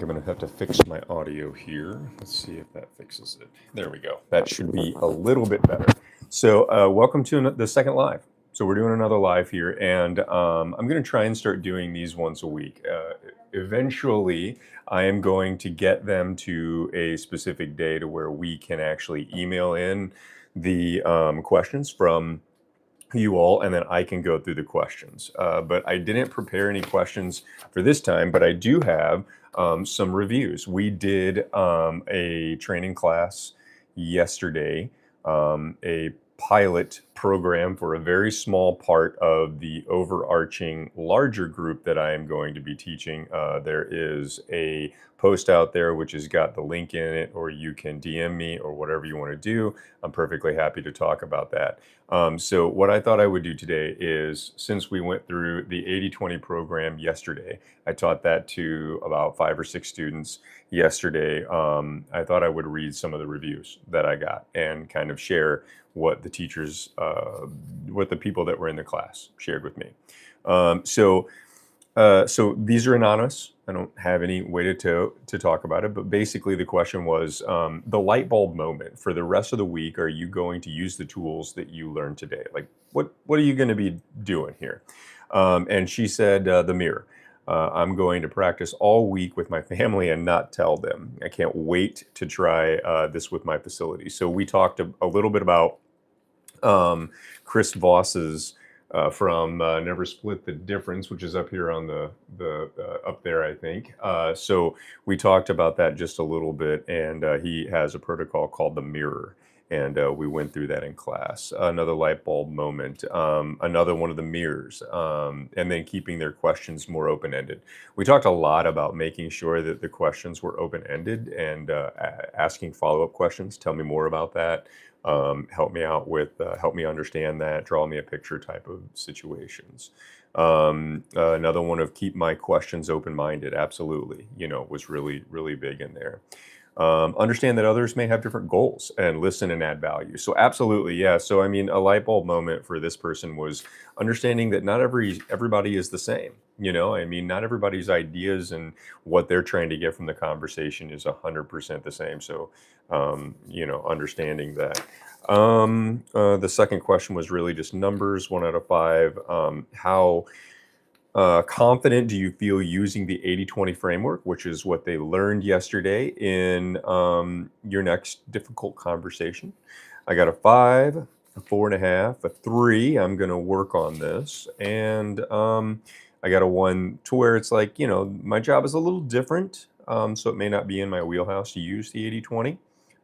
going to have to fix my audio here. Let's see if that fixes it. There we go. That should be a little bit better. So welcome to the second live. So we're doing another live here, and I'm going to try and start doing these once a week. Eventually, I am going to get them to a specific day to where we can actually email in the questions from you all, and then I can go through the questions. But I didn't prepare any questions for this time, but I do have some reviews. We did a training class yesterday, a pilot program for a very small part of the overarching larger group that I am going to be teaching. There is a post out there which has got the link in it, or you can DM me or whatever you want to do. I'm perfectly happy to talk about that. So what I thought I would do today is, since we went through the 80/20 program yesterday, I taught that to about 5 or 6 students yesterday. I thought I would read some of the reviews that I got and kind of share what the teachers, what the people that were in the class shared with me. So these are anonymous. I don't have any way to talk about it, but basically the question was, the light bulb moment for the rest of the week. Are you going to use the tools that you learned today? Like, what are you going to be doing here? And she said, the mirror. I'm going to practice all week with my family and not tell them. I can't wait to try this with my facility. So we talked a little bit about Chris Voss's from Never Split the Difference, which is up here on the up there, I think. So we talked about that just a little bit, and he has a protocol called the mirror, and we went through that in class. Another light bulb moment, another one of the mirrors, and then keeping their questions more open-ended. We talked a lot about making sure that the questions were open-ended and asking follow-up questions. Tell me more about that. Help me out with, help me understand that, draw me a picture type of situations. Another one of keep my questions open-minded, absolutely, was really, really big in there. Understand that others may have different goals and listen and add value. So absolutely, yeah. So I mean, a light bulb moment for this person was understanding that not everybody is the same. I mean, not everybody's ideas and what they're trying to get from the conversation is 100% the same. So, understanding that. The second question was really just numbers, 1 out of 5. How confident do you feel using the 80/20 framework, which is what they learned yesterday, in your next difficult conversation? I got a 5, a 4.5, a 3. I'm going to work on this. And I got a 1 to where it's like, my job is a little different. So it may not be in my wheelhouse to use the 80/20.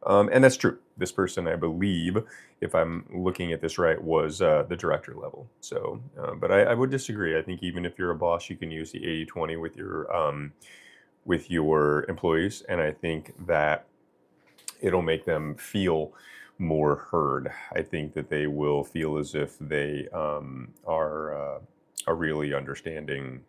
And that's true. This person, I believe, if I'm looking at this right, was the director level. So, but I would disagree. I think even if you're a boss, you can use the 80/20 with your employees, and I think that it'll make them feel more heard. I think that they will feel as if they are really understanding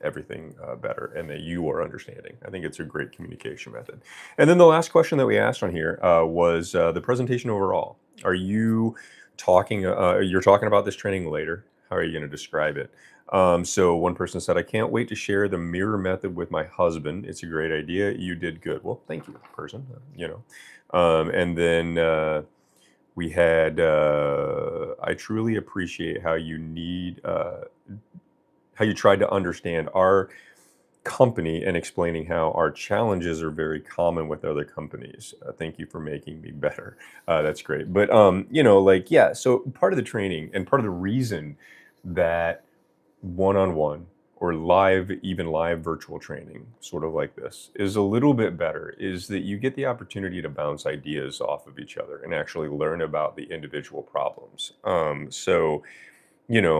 everything better, and that you are understanding. I think it's a great communication method. And then the last question that we asked on here was the presentation overall. Are you talking, you're talking about this training later. How are you going to describe it? So one person said, I can't wait to share the mirror method with my husband. It's a great idea. You did good. Well, thank you, person. And then we had, I truly appreciate how you tried to understand our company and explaining how our challenges are very common with other companies. Thank you for making me better. That's great. But yeah. So part of the training and part of the reason that one-on-one or even live virtual training, sort of like this, is a little bit better, is that you get the opportunity to bounce ideas off of each other and actually learn about the individual problems.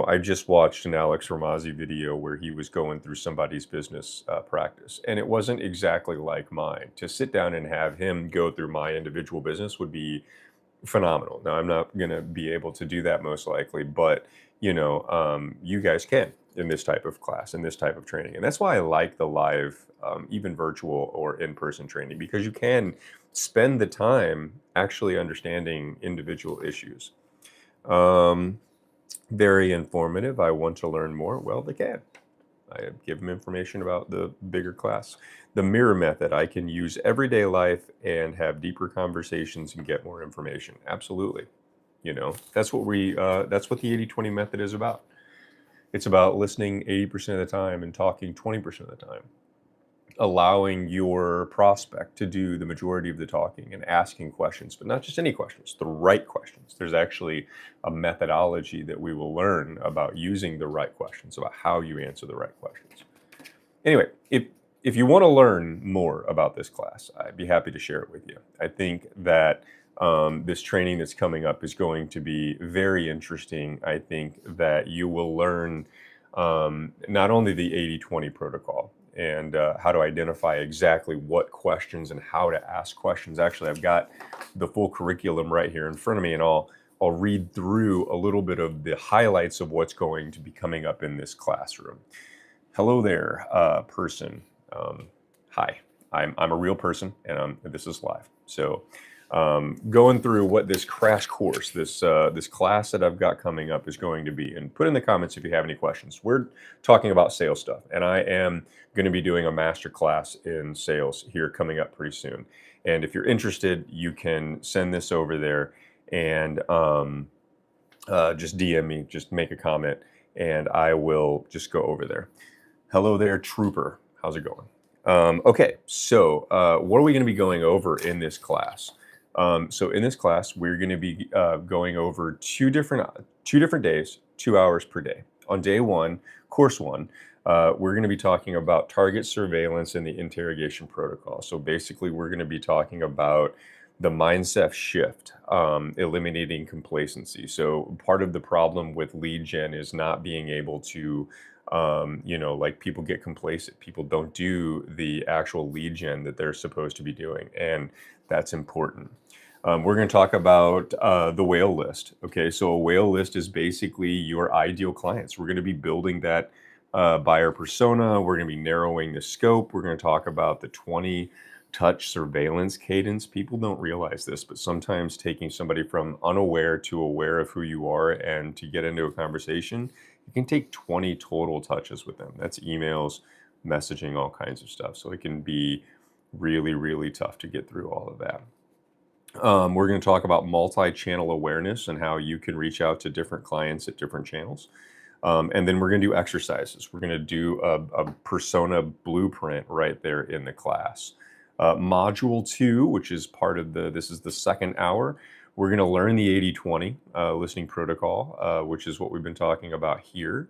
I just watched an Alex Ramosi video where he was going through somebody's business practice, and it wasn't exactly like mine. To sit down and have him go through my individual business would be phenomenal. Now, I'm not going to be able to do that most likely, but you guys can in this type of class, in this type of training. And that's why I like the live, even virtual or in-person training, because you can spend the time actually understanding individual issues. Very informative. I want to learn more. Well, they can. I give them information about the bigger class. The mirror method, I can use everyday life and have deeper conversations and get more information. Absolutely. That's what the 80/20 method is about. It's about listening 80% of the time and talking 20% of the time, allowing your prospect to do the majority of the talking and asking questions, but not just any questions, the right questions. There's actually a methodology that we will learn about using the right questions, about how you answer the right questions. Anyway, if you want to learn more about this class, I'd be happy to share it with you. I think that this training that's coming up is going to be very interesting. I think that you will learn not only the 80/20 protocol and how to identify exactly what questions and how to ask questions. Actually, I've got the full curriculum right here in front of me, and I'll read through a little bit of the highlights of what's going to be coming up in this classroom. Hello there, person. Hi, I'm a real person, and this is live. So, going through what this crash course, this class that I've got coming up is going to be, and put in the comments if you have any questions. We're talking about sales stuff, and I am going to be doing a master class in sales here coming up pretty soon. And if you're interested, you can send this over there and just DM me, just make a comment, and I will just go over there. Hello there, Trooper. How's it going? Okay, so what are we going to be going over in this class? So in this class, we're going to be going over two different days, 2 hours per day. On day one, course one, we're going to be talking about target surveillance and the interrogation protocol. So basically, we're going to be talking about the mindset shift, eliminating complacency. So part of the problem with lead gen is not being able to like people get complacent. People don't do the actual lead gen that they're supposed to be doing. And that's important. We're going to talk about the whale list. Okay, so a whale list is basically your ideal clients. We're going to be building that buyer persona. We're going to be narrowing the scope. We're going to talk about the 20 touch surveillance cadence. People don't realize this, but sometimes taking somebody from unaware to aware of who you are and to get into a conversation, you can take 20 total touches with them. That's emails, messaging, all kinds of stuff. So it can be really, really tough to get through all of that. We're going to talk about multi-channel awareness and how you can reach out to different clients at different channels. And then we're going to do exercises. We're going to do a persona blueprint right there in the class. Module 2, which is part of this is the second hour. We're going to learn the 80/20 listening protocol, which is what we've been talking about here.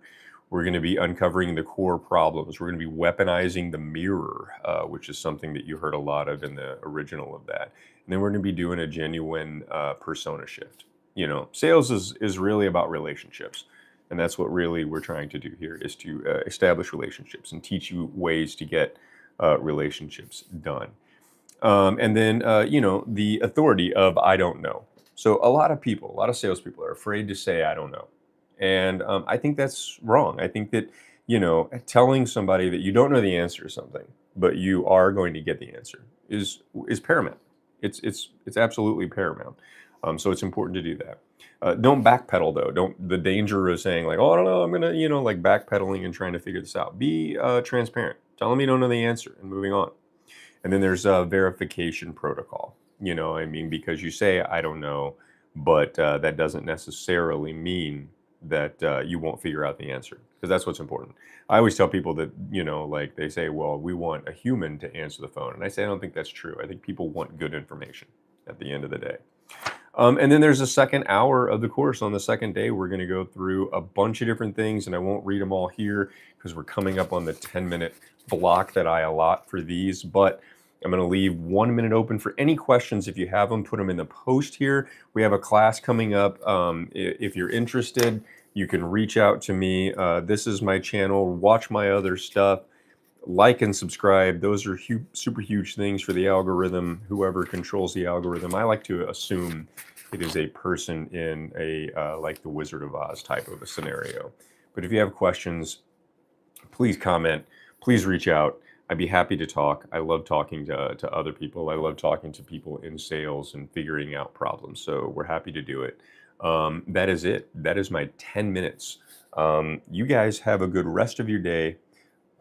We're going to be uncovering the core problems. We're going to be weaponizing the mirror, which is something that you heard a lot of in the original of that. And then we're going to be doing a genuine persona shift. Sales is really about relationships. And that's what really we're trying to do here, is to establish relationships and teach you ways to get relationships done. And then, the authority of I don't know. So a lot of salespeople are afraid to say, I don't know. And I think that's wrong. I think that, telling somebody that you don't know the answer to something, but you are going to get the answer is paramount. It's absolutely paramount. So it's important to do that. Don't backpedal though. The danger of saying like, oh, I don't know, I'm gonna, like backpedaling and trying to figure this out. Be transparent. Tell them you don't know the answer and moving on. And then there's a verification protocol. Because you say I don't know, but that doesn't necessarily mean that you won't figure out the answer, because that's what's important. I always tell people that, like they say, well, we want a human to answer the phone. And I say, I don't think that's true. I think people want good information at the end of the day. And then there's a second hour of the course. On the second day, we're going to go through a bunch of different things, and I won't read them all here because we're coming up on the 10-minute block that I allot for these, but I'm going to leave 1 minute open for any questions. If you have them, put them in the post here. We have a class coming up. If you're interested, you can reach out to me. This is my channel. Watch my other stuff. Like and subscribe. Those are super huge things for the algorithm, whoever controls the algorithm. I like to assume it is a person in a like the Wizard of Oz type of a scenario. But if you have questions, please comment. Please reach out. I'd be happy to talk. I love talking to other people. I love talking to people in sales and figuring out problems. So we're happy to do it. That is it. That is my 10 minutes. You guys have a good rest of your day.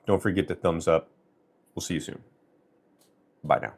Don't forget to thumbs up. We'll see you soon. Bye now.